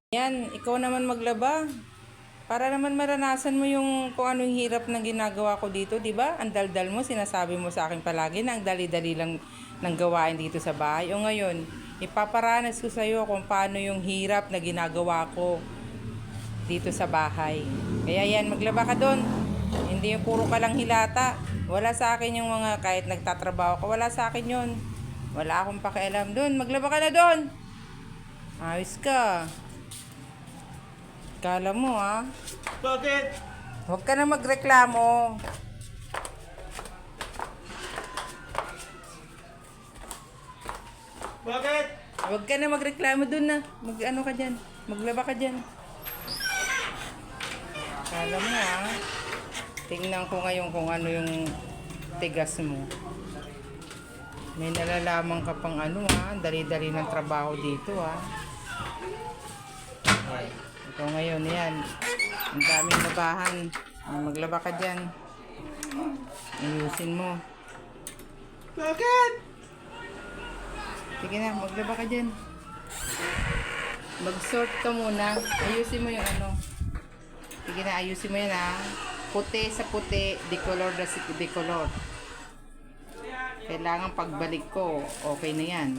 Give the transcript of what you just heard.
Yan, ikaw naman maglaba. Para naman maranasan mo yung kung anong hirap ng ginagawa ko dito, di ba? Ang daldal mo, sinasabi mo sa akin palagi na ang dali-dali lang ng gawain dito sa bahay. O ngayon, ipaparanas ko sa iyo kung paano yung hirap na ginagawa ko dito sa bahay. Kaya yan, maglaba ka doon. Hindi yung puro ka lang hilata. Wala sa akin yung mga kahit nagtatrabaho ka, wala sa akin yun. Wala akong pakialam doon. Maglaba ka na doon. Ayos ka. Kala mo ha. Bakit? Huwag ka na magreklamo. Bakit? Huwag ka na magreklamo dun na. Mag-ano ka dyan. Maglaba ka dyan. Kala mo ha. Tingnan ko ngayon kung ano yung tigas mo. May nalalaman ka pang ano ha. Dali-dali ng trabaho dito ha. Okay. Ito ngayon yan. Ang daming labahan. Maglaba ka dyan. Ayusin mo. Bakit? Sige na, maglaba ka dyan. Mag-sort ka muna. Ayusin mo yung ano. Sige na, ayusin mo yan ha. Puti sa puti, decolor na si decolor. Kailangan pagbalik ko, okay na yan.